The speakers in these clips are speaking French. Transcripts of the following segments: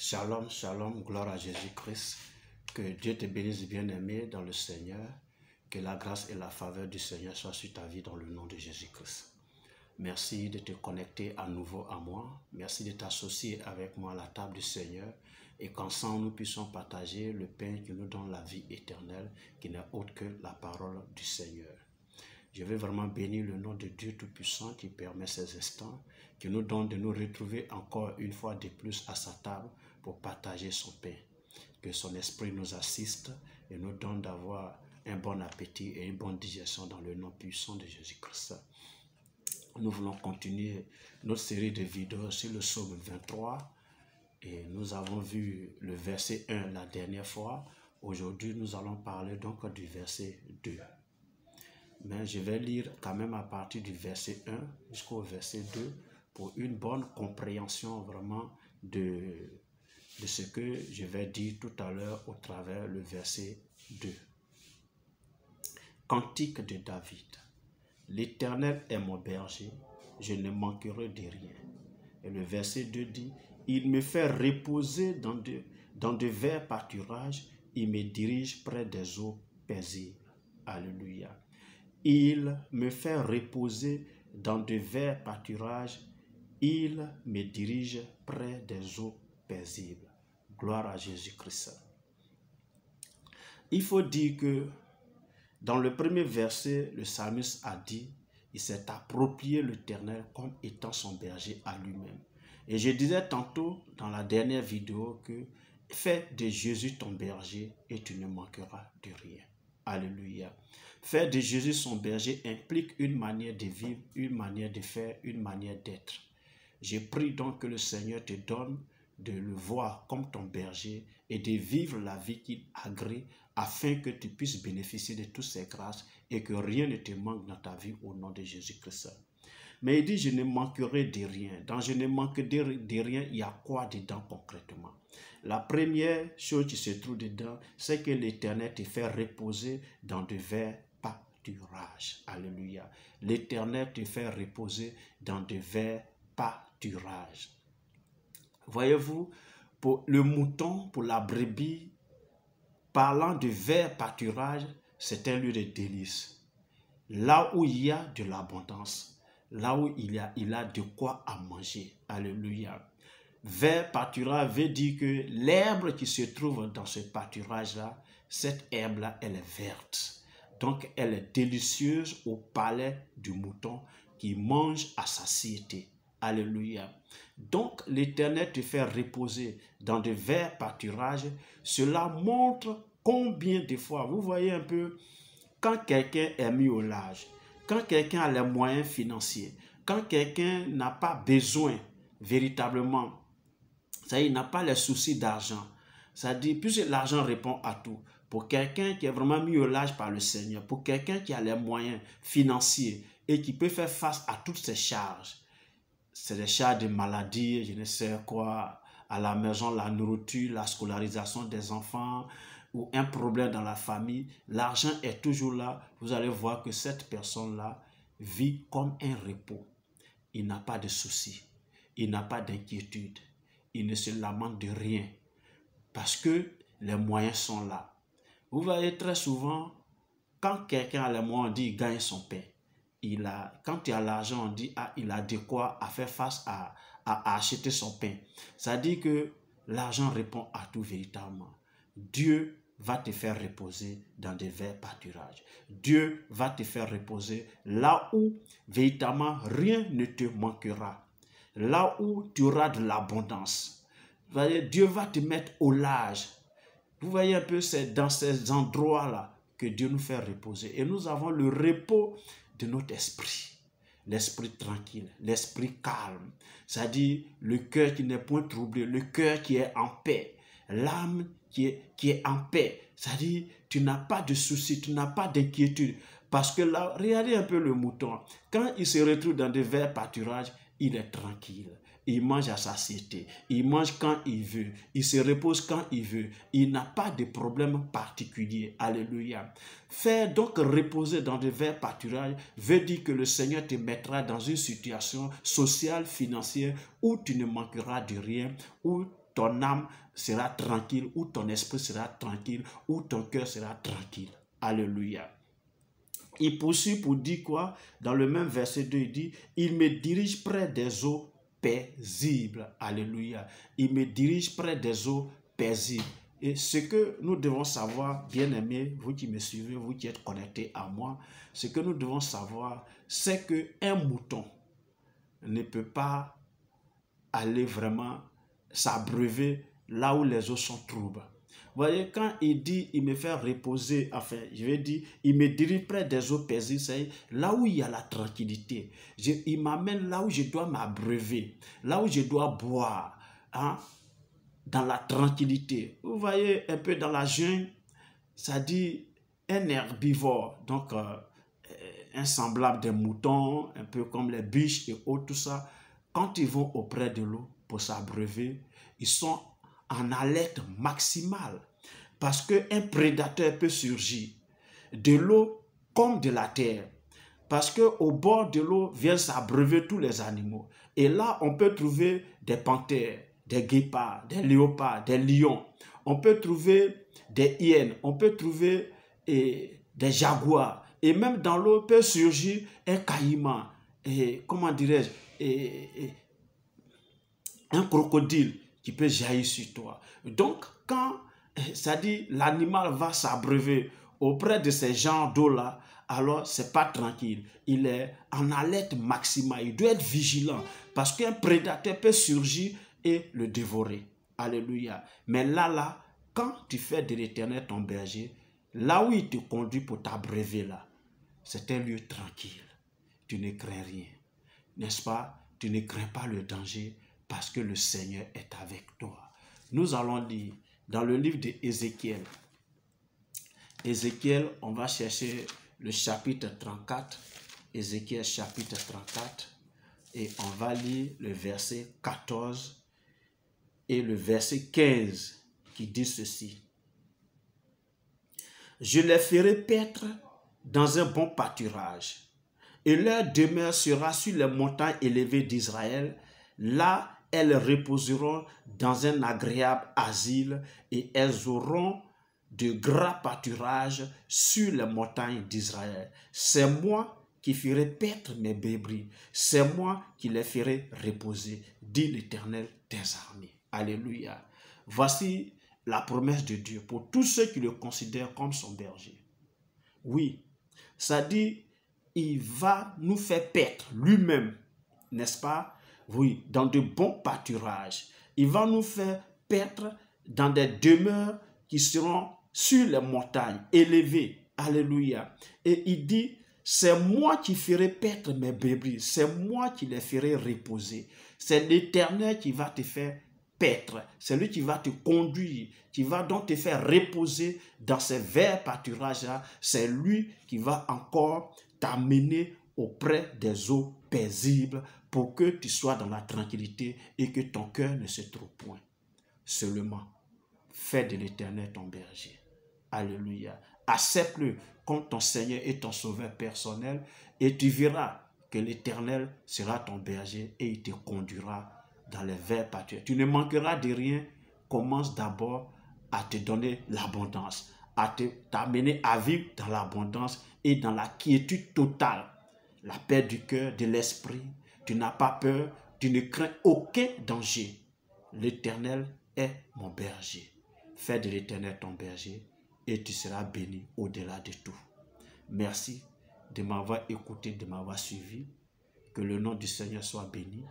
Shalom, shalom, gloire à Jésus-Christ. Que Dieu te bénisse, bien-aimé dans le Seigneur. Que la grâce et la faveur du Seigneur soient sur ta vie dans le nom de Jésus-Christ. Merci de te connecter à nouveau à moi. Merci de t'associer avec moi à la table du Seigneur et qu'ensemble nous puissions partager le pain qui nous donne la vie éternelle, qui n'est autre que la parole du Seigneur. Je veux vraiment bénir le nom de Dieu Tout-Puissant qui permet ces instants, qui nous donne de nous retrouver encore une fois de plus à sa table pour partager son pain. Que son esprit nous assiste et nous donne d'avoir un bon appétit et une bonne digestion dans le nom puissant de Jésus-Christ. Nous voulons continuer notre série de vidéos sur le psaume 23 et nous avons vu le verset 1 la dernière fois. Aujourd'hui, nous allons parler donc du verset 2. Mais je vais lire quand même à partir du verset 1 jusqu'au verset 2 pour une bonne compréhension vraiment de ce que je vais dire tout à l'heure au travers le verset 2. Cantique de David. L'Éternel est mon berger, je ne manquerai de rien. Et le verset 2 dit, il me fait reposer dans de verts pâturages, il me dirige près des eaux paisibles. Alléluia. Il me fait reposer dans de verts pâturages, il me dirige près des eaux paisibles. Gloire à Jésus-Christ. Il faut dire que dans le premier verset, le psalmiste a dit, il s'est approprié l'Éternel comme étant son berger à lui-même. Et je disais tantôt dans la dernière vidéo que fais de Jésus ton berger et tu ne manqueras de rien. Alléluia. Faire de Jésus son berger implique une manière de vivre, une manière de faire, une manière d'être. Je prie donc que le Seigneur te donne de le voir comme ton berger et de vivre la vie qu'il agrée afin que tu puisses bénéficier de toutes ces grâces et que rien ne te manque dans ta vie au nom de Jésus-Christ. Mais il dit, je ne manquerai de rien. Dans je ne manquerai de rien, il y a quoi dedans concrètement? La première chose qui se trouve dedans, c'est que l'Éternel te fait reposer dans de verts pâturages. Alléluia. L'Éternel te fait reposer dans de verts pâturages. Voyez-vous, pour le mouton, pour la brebis, parlant de verts pâturages, c'est un lieu de délice. Là où il y a de l'abondance, là où il a de quoi à manger. Alléluia. Vert pâturage veut dire que l'herbe qui se trouve dans ce pâturage-là, cette herbe-là, elle est verte. Donc, elle est délicieuse au palais du mouton qui mange à satiété. Alléluia. Donc, l'Éternel te fait reposer dans de verts pâturages. Cela montre combien de fois, vous voyez un peu, quand quelqu'un est mis au large, quand quelqu'un a les moyens financiers, quand quelqu'un n'a pas besoin véritablement, c'est-à-dire il n'a pas les soucis d'argent, c'est-à-dire puisque l'argent répond à tout, pour quelqu'un qui est vraiment mis au large par le Seigneur, pour quelqu'un qui a les moyens financiers et qui peut faire face à toutes ces charges, c'est des charges de maladie, je ne sais quoi, à la maison, la nourriture, la scolarisation des enfants, ou un problème dans la famille, l'argent est toujours là. Vous allez voir que cette personne-là vit comme un repos. Il n'a pas de soucis, il n'a pas d'inquiétude, il ne se lamente de rien parce que les moyens sont là. Vous voyez très souvent, quand quelqu'un a les moyens, on dit il gagne son pain. Quand il a l'argent, on dit il a de quoi à faire face à acheter son pain. Ça dit que l'argent répond à tout véritablement. Dieu va te faire reposer dans des verts pâturages. Dieu va te faire reposer là où véritablement rien ne te manquera. Là où tu auras de l'abondance. Dieu va te mettre au large. Vous voyez un peu, c'est dans ces endroits-là que Dieu nous fait reposer. Et nous avons le repos de notre esprit. L'esprit tranquille, l'esprit calme. C'est-à-dire le cœur qui n'est point troublé, le cœur qui est en paix. L'âme qui est en paix. C'est-à-dire, tu n'as pas de soucis, tu n'as pas d'inquiétude. Parce que là, regardez un peu le mouton. Quand il se retrouve dans des verts pâturages, il est tranquille. Il mange à satiété. Il mange quand il veut. Il se repose quand il veut. Il n'a pas de problème particulier. Alléluia. Faire donc reposer dans de verts pâturages veut dire que le Seigneur te mettra dans une situation sociale, financière, où tu ne manqueras de rien, où ton âme sera tranquille, où ton esprit sera tranquille, où ton cœur sera tranquille. Alléluia. Il poursuit pour dire quoi? Dans le même verset 2, il dit, il me dirige près des eaux paisibles. Alléluia. Il me dirige près des eaux paisibles. Et ce que nous devons savoir, bien-aimés, vous qui me suivez, vous qui êtes connectés à moi, ce que nous devons savoir, c'est qu'un mouton ne peut pas aller vraiment s'abreuver là où les eaux sont troubles. Vous voyez, quand il dit, il me fait reposer, enfin, je vais dire, il me dirige près des eaux paisibles, c'est là où il y a la tranquillité. Il m'amène là où je dois m'abreuver, là où je dois boire, hein, dans la tranquillité. Vous voyez, un peu dans la jungle, ça dit un herbivore, donc un semblable des moutons, un peu comme les biches et autres, tout ça. Quand ils vont auprès de l'eau pour s'abreuver, ils sont en alerte maximale parce qu'un prédateur peut surgir de l'eau comme de la terre. Parce qu'au bord de l'eau viennent s'abreuver tous les animaux. Et là, on peut trouver des panthères, des guépards, des léopards, des lions. On peut trouver des hyènes, on peut trouver des jaguars. Et même dans l'eau peut surgir un caïman, comment dirais-je, un crocodile qui peut jaillir sur toi. Donc, quand ça dit l'animal va s'abreuver auprès de ces genres d'eau-là, alors c'est pas tranquille. Il est en alerte maximale. Il doit être vigilant parce qu'un prédateur peut surgir et le dévorer. Alléluia. Mais là, quand tu fais de l'Éternel ton berger, là où il te conduit pour t'abreuver là, c'est un lieu tranquille. Tu ne crains rien. N'est-ce pas? Tu ne crains pas le danger parce que le Seigneur est avec toi. Nous allons lire dans le livre d'Ézéchiel. Ézéchiel, on va chercher le chapitre 34. Ézéchiel chapitre 34. Et on va lire le verset 14 et le verset 15 qui dit ceci. Je les ferai paître dans un bon pâturage, et leur demeure sera sur les montagnes élevées d'Israël. Là, elles reposeront dans un agréable asile, et elles auront de gras pâturages sur les montagnes d'Israël. C'est moi qui ferai paître mes brebis, c'est moi qui les ferai reposer, dit l'Éternel des armées. Alléluia. Voici la promesse de Dieu pour tous ceux qui le considèrent comme son berger. Oui, ça dit, il va nous faire paître lui-même, n'est-ce pas? Oui, dans de bons pâturages. Il va nous faire paître dans des demeures qui seront sur les montagnes, élevées. Alléluia. Et il dit, c'est moi qui ferai paître mes brebis, c'est moi qui les ferai reposer. C'est l'Éternel qui va te faire paître, c'est lui qui va te conduire, qui va donc te faire reposer dans ces verts pâturages-là. C'est lui qui va encore t'amener auprès des eaux paisibles pour que tu sois dans la tranquillité et que ton cœur ne se trouve point. Seulement, fais de l'Éternel ton berger. Alléluia. Accepte-le comme ton Seigneur et ton Sauveur personnel et tu verras que l'Éternel sera ton berger et il te conduira dans les verts pâturages. Tu ne manqueras de rien. Commence d'abord à te donner l'abondance, à t'amener à vivre dans l'abondance et dans la quiétude totale. La paix du cœur, de l'esprit. Tu n'as pas peur, tu ne crains aucun danger. L'Éternel est mon berger. Fais de l'Éternel ton berger et tu seras béni au-delà de tout. Merci de m'avoir écouté, de m'avoir suivi. Que le nom du Seigneur soit béni.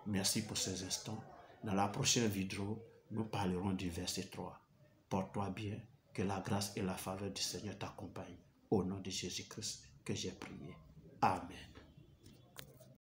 Merci pour ces instants. Dans la prochaine vidéo, nous parlerons du verset 3. Porte-toi bien, que la grâce et la faveur du Seigneur t'accompagnent. Au nom de Jésus-Christ que j'ai prié. Amen.